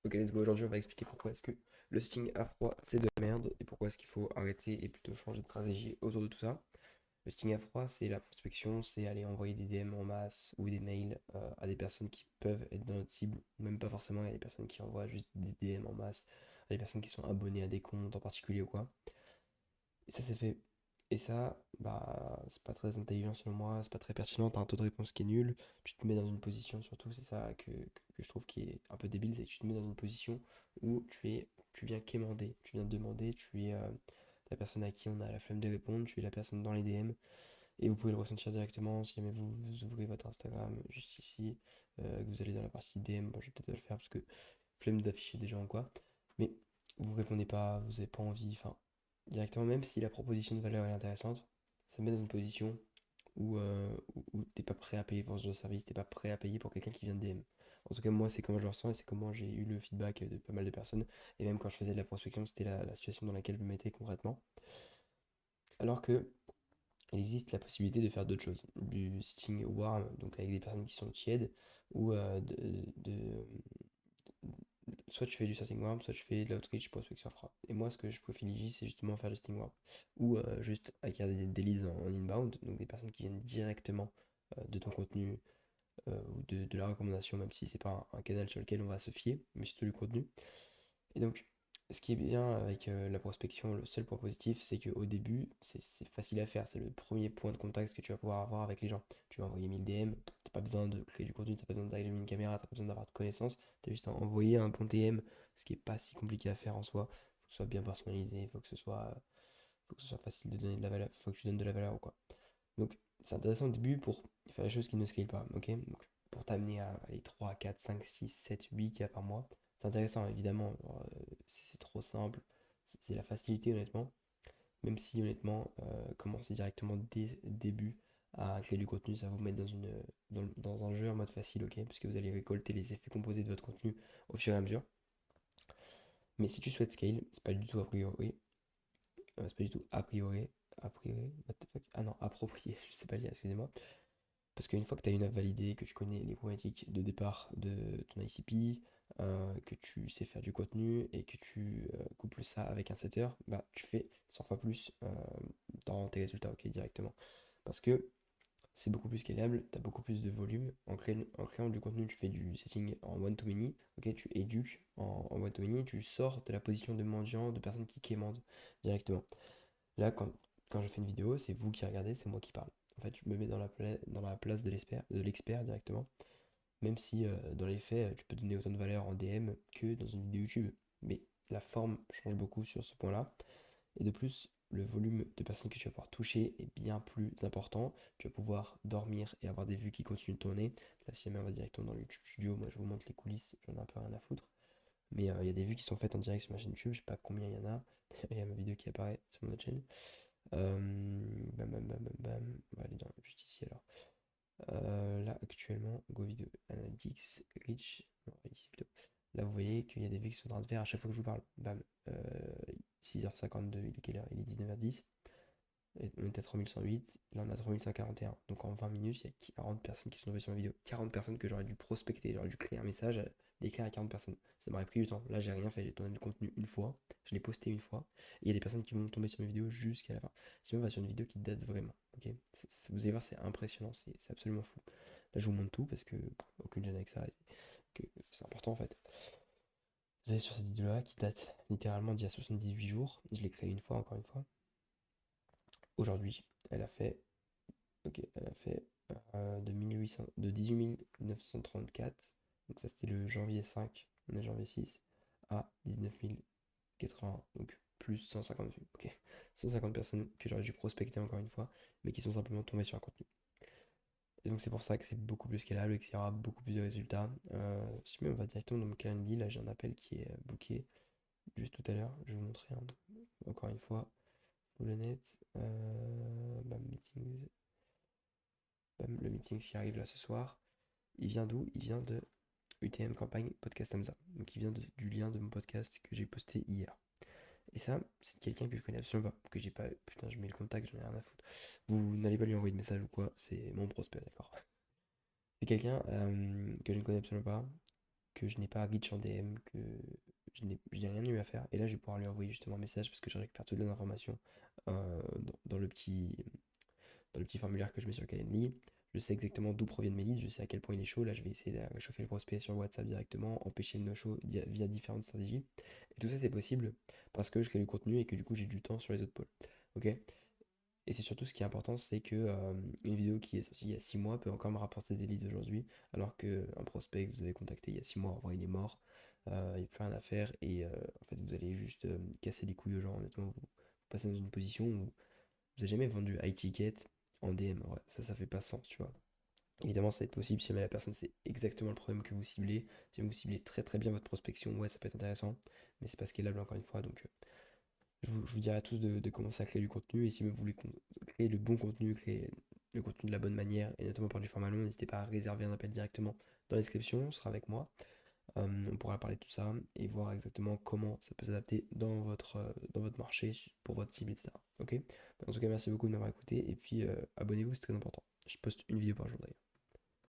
Ok, let's go. Aujourd'hui, on va expliquer pourquoi est-ce que le sting à froid, c'est de la merde et pourquoi est-ce qu'il faut arrêter et plutôt changer de stratégie autour de tout ça. Le sting à froid, c'est la prospection, c'est aller envoyer des DM en masse ou des mails à des personnes qui peuvent être dans notre cible, ou même pas forcément, il y a des personnes qui envoient juste des DM en masse à des personnes qui sont abonnées à des comptes en particulier ou quoi. Et ça, c'est fait. Et ça, bah, c'est pas très intelligent selon moi, c'est pas très pertinent, t'as un taux de réponse qui est nul, tu te mets dans une position, surtout, c'est ça que je trouve qui est un peu débile, c'est que tu te mets dans une position où tu viens quémander, tu viens demander, tu es la personne à qui on a la flemme de répondre, tu es la personne dans les DM, et vous pouvez le ressentir directement si jamais vous ouvrez votre Instagram juste ici, que vous allez dans la partie DM, bon, je vais peut-être pas le faire parce que flemme d'afficher des gens ou quoi, mais vous répondez pas, vous avez pas envie, enfin, directement, même si la proposition de valeur est intéressante, ça met dans une position où t'es pas prêt à payer pour ce genre de service, t'es pas prêt à payer pour quelqu'un qui vient de DM. En tout cas, moi, c'est comment je le ressens et c'est comment j'ai eu le feedback de pas mal de personnes. Et même quand je faisais de la prospection, c'était la situation dans laquelle je me mettais concrètement. Alors que il existe la possibilité de faire d'autres choses. Du sitting warm, donc avec des personnes qui sont tièdes, ou soit tu fais du setting warm, soit tu fais de l'outreach prospection froid. Et moi, ce que je privilégie, c'est justement faire du setting warm. Ou juste acquérir des leads en inbound, donc des personnes qui viennent directement de ton contenu ou de la recommandation, même si c'est pas un canal sur lequel on va se fier, mais surtout du contenu. Et donc, ce qui est bien avec la prospection, le seul point positif, c'est qu'au début, c'est facile à faire. C'est le premier point de contact que tu vas pouvoir avoir avec les gens. Tu vas envoyer 1000 DM, t'as pas besoin de créer du contenu, t'as pas besoin d'allumer une caméra, t'as pas besoin d'avoir de connaissances. T'as juste à envoyer un bon DM, ce qui est pas si compliqué à faire en soi. Faut que ce soit bien personnalisé, faut que ce soit facile de donner de la valeur, faut que tu donnes de la valeur ou quoi. Donc, c'est intéressant au début pour faire les choses qui ne scalent pas, ok? Donc, pour t'amener à aller 3 4 5 6 7 8 cas par mois, c'est intéressant évidemment. C'est trop simple, c'est la facilité honnêtement. Même si honnêtement, commencer directement dès le début à créer du contenu, ça va vous mettre dans un jeu en mode facile, ok? Parce que vous allez récolter les effets composés de votre contenu au fur et à mesure. Mais si tu souhaites scale, c'est pas du tout a priori. C'est pas du tout a priori, what the fuck? Ah non, approprié, je sais pas lire, excusez-moi. Parce qu'une fois que tu as une app validée, que tu connais les problématiques de départ de ton ICP, que tu sais faire du contenu et que tu couples ça avec un setter, bah tu fais 100 fois plus dans tes résultats, ok, directement. Parce que c'est beaucoup plus scalable, tu as beaucoup plus de volume. En créant du contenu, tu fais du setting en one-to-many, ok, tu éduques en one-to-many, tu sors de la position de mendiant, de personne qui quémande directement. Là, quand je fais une vidéo, c'est vous qui regardez, c'est moi qui parle. En fait, je me mets dans la place de l'expert directement, même si dans les faits, tu peux donner autant de valeur en DM que dans une vidéo YouTube. Mais la forme change beaucoup sur ce point-là. Et de plus, le volume de personnes que tu vas pouvoir toucher est bien plus important. Tu vas pouvoir dormir et avoir des vues qui continuent de tourner. Là, si jamais on va directement dans le YouTube Studio, moi je vous montre les coulisses, j'en ai un peu rien à foutre. Mais il y a des vues qui sont faites en direct sur ma chaîne YouTube, je sais pas combien il y en a. Il y a ma vidéo qui apparaît sur mon autre chaîne. Bam, bam, bam, bam, bam. On va aller juste ici alors. Là, actuellement, Go Video Analytics, Reach. Non, ici plutôt. Là, vous voyez qu'il y a des vues qui sont en train de faire à chaque fois que je vous parle. Bam. 6h52, il est quelle heure? Il est 19h10. Et on était à 3108, là on a 3141. Donc en 20 minutes, il y a 40 personnes qui sont tombées sur ma vidéo. 40 personnes que j'aurais dû prospecter, j'aurais dû créer un message, l'écrire à 40 personnes. Ça m'aurait pris du temps. Là, j'ai rien fait, j'ai tourné le contenu une fois, je l'ai posté une fois, et il y a des personnes qui vont tomber sur mes vidéos jusqu'à la fin. Sinon, on va sur une vidéo qui date vraiment. Ok, vous allez voir, c'est impressionnant, c'est absolument fou. Là, je vous montre tout parce que aucune gêne avec ça, et que c'est important en fait. Vous allez sur cette vidéo-là qui date littéralement d'il y a 78 jours. Je l'ai créée une fois, encore une fois. Aujourd'hui, elle a fait Ok, elle a fait de 18 934, donc ça c'était le janvier 5, on est janvier 6, à 19 080, donc plus 150 vues. Ok, 150 personnes que j'aurais dû prospecter encore une fois, mais qui sont simplement tombées sur un contenu. Et donc c'est pour ça que c'est beaucoup plus scalable et qu'il y aura beaucoup plus de résultats. Si même on va directement dans mon calendrier, là j'ai un appel qui est booké juste tout à l'heure, je vais vous montrer encore une fois. Full net, bam, meetings, bam, le meeting qui arrive là ce soir. Il vient d'où? Il vient de UTM Campagne Podcast Hamza. Donc il vient du lien de mon podcast que j'ai posté hier. Et ça, c'est quelqu'un que je connais absolument pas. Que j'ai pas. Putain, je mets le contact, j'en ai rien à foutre. Vous n'allez pas lui envoyer de message ou quoi, c'est mon prospect, d'accord? C'est quelqu'un que je ne connais absolument pas. que je n'ai pas reach en DM, que je n'ai rien eu à faire. Et là, je vais pouvoir lui envoyer justement un message parce que je récupère toutes les informations dans le petit formulaire que je mets sur Calendly. Je sais exactement d'où proviennent mes leads, je sais à quel point il est chaud. Là, je vais essayer de réchauffer le prospect sur WhatsApp directement, empêcher le no-show via différentes stratégies. Et tout ça, c'est possible parce que je crée du contenu et que du coup, j'ai du temps sur les autres pôles. Ok? Et c'est surtout ce qui est important, c'est que une vidéo qui est sortie il y a 6 mois peut encore me rapporter des leads aujourd'hui, alors qu'un prospect que vous avez contacté il y a 6 mois, en vrai, il est mort, il n'y a plus rien à faire, et en fait, vous allez juste casser les couilles aux gens. Honnêtement, vous passez dans une position où vous n'avez jamais vendu high ticket en DM. Ouais, ça fait pas sens, tu vois. Évidemment, ça va être possible si jamais la personne c'est exactement le problème que vous ciblez. Si vous ciblez très très bien votre prospection, ouais, ça peut être intéressant, mais c'est pas scalable encore une fois, donc je vous dirais à tous de commencer à créer du contenu. Et si vous voulez créer le bon contenu, créer le contenu de la bonne manière, et notamment par du format long, n'hésitez pas à réserver un appel directement dans la description, ce sera avec moi. On pourra parler de tout ça et voir exactement comment ça peut s'adapter dans votre marché, pour votre cible, etc. Ok? En tout cas, merci beaucoup de m'avoir écouté. Et puis, abonnez-vous, c'est très important. Je poste une vidéo par jour d'ailleurs.